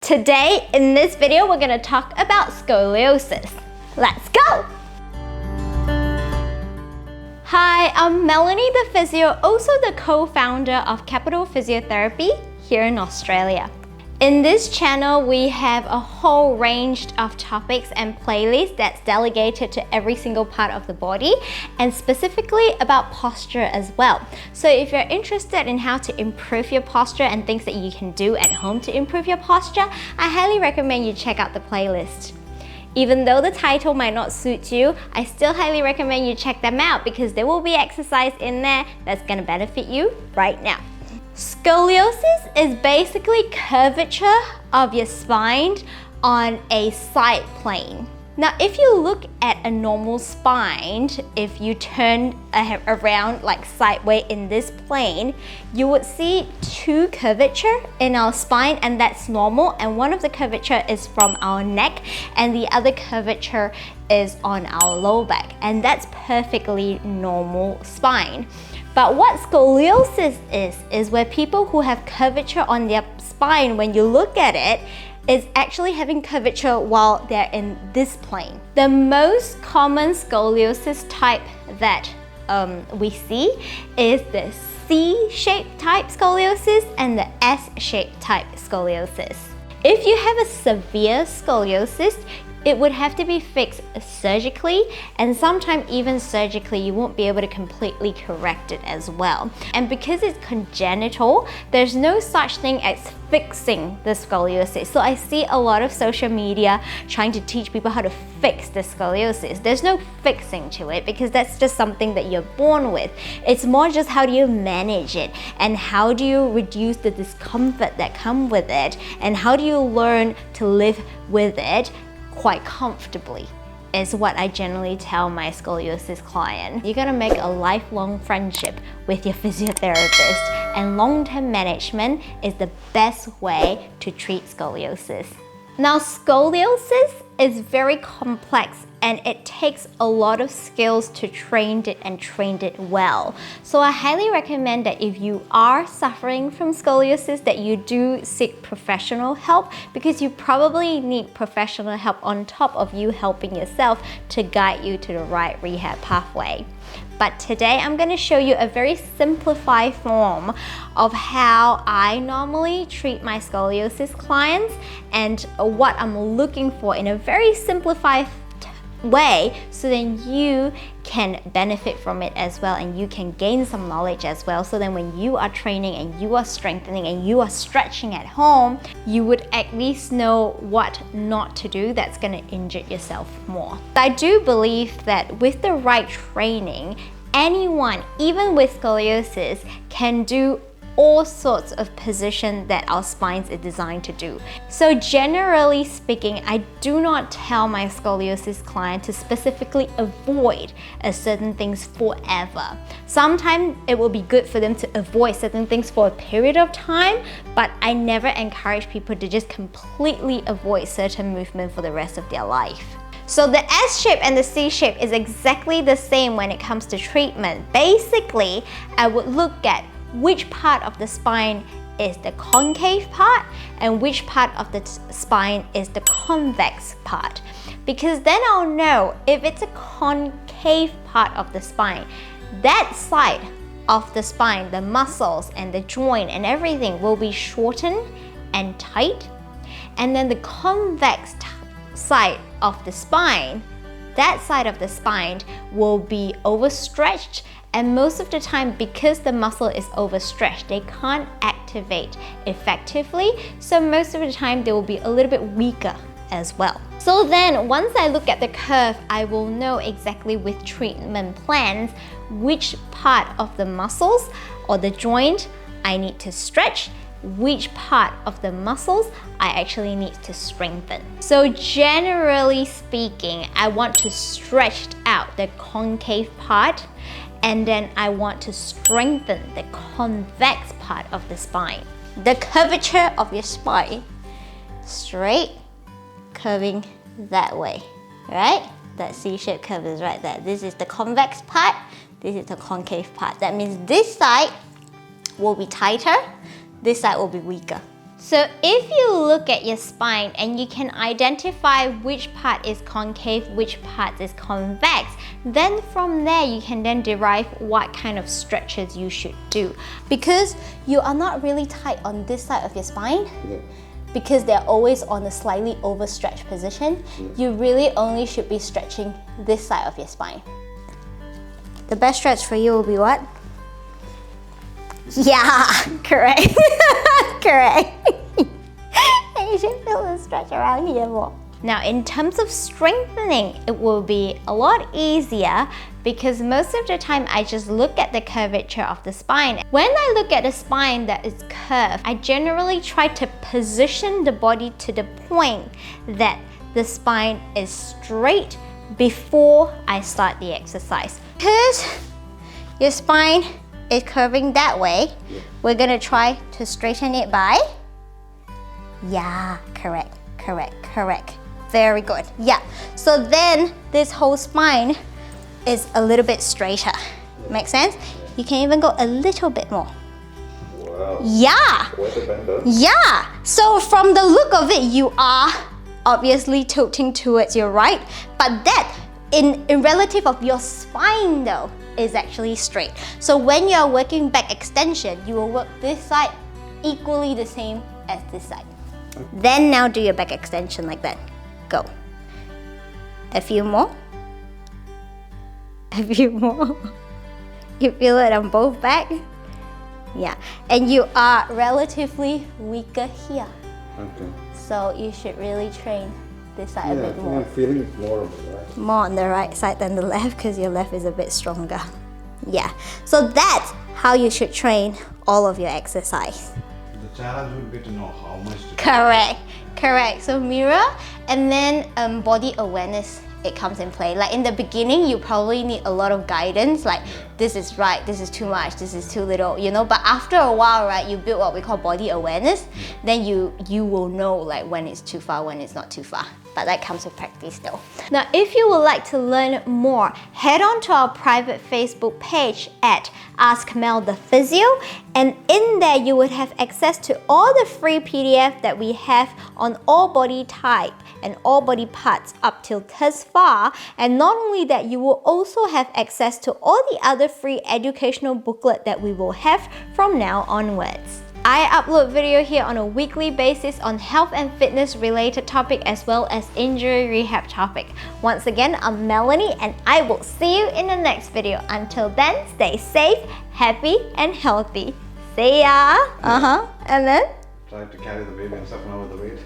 Today, in this video, we're going to talk about scoliosis. Let's go! Hi, I'm Melanie the Physio, also the co-founder of Capital Physiotherapy here in Australia. In this channel, we have a whole range of topics and playlists that's delegated to every single part of the body and specifically about posture as well. So if you're interested in how to improve your posture and things that you can do at home to improve your posture, I highly recommend you check out the playlist. Even though the title might not suit you, I still highly recommend you check them out because there will be exercise in there that's going to benefit you right now. Scoliosis is basically curvature of your spine on a side plane. Now, if you look at a normal spine, if you turn around like sideways in this plane, you would see two curvature in our spine, and that's normal. And one of the curvature is from our neck and the other curvature is on our lower back, and that's perfectly normal spine. But what scoliosis is where people who have curvature on their spine, when you look at it, is actually having curvature while they're in this plane. The most common scoliosis type that we see is the C-shaped type scoliosis and the S-shaped type scoliosis. If you have a severe scoliosis, it would have to be fixed surgically, and sometimes even surgically you won't be able to completely correct it as well. And because it's congenital, there's no such thing as fixing the scoliosis. So I see a lot of social media trying to teach people how to fix the scoliosis. There's no fixing to it because that's just something that you're born with. It's more just how do you manage it and how do you reduce the discomfort that comes with it and how do you learn to live with it quite comfortably is what I generally tell my scoliosis client. You're gonna make a lifelong friendship with your physiotherapist, and long-term management is the best way to treat scoliosis. Now, scoliosis is very complex and it takes a lot of skills to train it well. So I highly recommend that if you are suffering from scoliosis, that you do seek professional help, because you probably need professional help on top of you helping yourself to guide you to the right rehab pathway. But today I'm going to show you a very simplified form of how I normally treat my scoliosis clients and what I'm looking for in a very simplified way, so then you can benefit from it as well and you can gain some knowledge as well, so then when you are training and you are strengthening and you are stretching at home, you would at least know what not to do that's going to injure yourself more. I do believe that with the right training, anyone, even with scoliosis, can do all sorts of positions that our spines are designed to do. So generally speaking, I do not tell my scoliosis client to specifically avoid certain things forever. Sometimes it will be good for them to avoid certain things for a period of time, but I never encourage people to just completely avoid certain movement for the rest of their life. So the S shape and the C shape is exactly the same when it comes to treatment. Basically, I would look at which part of the spine is the concave part and which part of the spine is the convex part. Because then I'll know if it's a concave part of the spine, that side of the spine, the muscles and the joint and everything will be shortened and tight. And then the convex side of the spine, that side of the spine will be overstretched, and most of the time, because the muscle is overstretched, they can't activate effectively, so most of the time they will be a little bit weaker as well. So then once I look at the curve, I will know exactly with treatment plans which part of the muscles or the joint I need to stretch, which part of the muscles I actually need to strengthen. So generally speaking, I want to stretch out the concave part, and then I want to strengthen the convex part of the spine. The curvature of your spine, straight, curving that way, right? That C-shaped curve is right there. This is the convex part, this is the concave part. That means this side will be tighter, this side will be weaker. So if you look at your spine and you can identify which part is concave, which part is convex, then from there you can then derive what kind of stretches you should do. Because you are not really tight on this side of your spine, because they're always on a slightly overstretched position, you really only should be stretching this side of your spine. The best stretch for you will be what? Yeah, correct. Correct. And you should feel the stretch around here more. Now, in terms of strengthening, it will be a lot easier because most of the time I just look at the curvature of the spine. When I look at the spine that is curved, I generally try to position the body to the point that the spine is straight before I start the exercise. Because your spine is curving that way, we're gonna try to straighten it by, yeah, correct. Very good, yeah. So then this whole spine is a little bit straighter. Make sense? You can even go a little bit more. Wow. Yeah. Yeah. So from the look of it, you are obviously tilting towards your right, but that in relative of your spine though is actually straight. So when you're working back extension, you will work this side equally the same as this side. Then now do your back extension like that. Go. A few more. A few more. You feel it on both back? Yeah. And you are relatively weaker here. Okay. So you should really train this side a bit more. I'm feeling it more on the right. More on the right side than the left because your left is a bit stronger. Yeah. So that's how you should train all of your exercise. The challenge would be to know how much to Correct. So mirror and then body awareness, it comes in play. Like in the beginning, you probably need a lot of guidance, like this is right, this is too much, this is too little, you know. But after a while, right, you build what we call body awareness, then you will know like when it's too far, when it's not too far. But that comes with practice though. Now, if you would like to learn more, head on to our private Facebook page at Ask Mel the Physio, and in there you would have access to all the free PDF that we have on all body type and all body parts up till thus far. And not only that, you will also have access to all the other free educational booklet that we will have from now onwards. I upload video here on a weekly basis on health and fitness related topic as well as injury rehab topic. Once again, I'm Melanie and I will see you in the next video. Until then, stay safe, happy and healthy. See ya! And then? try to carry the baby and stuff now with the weight.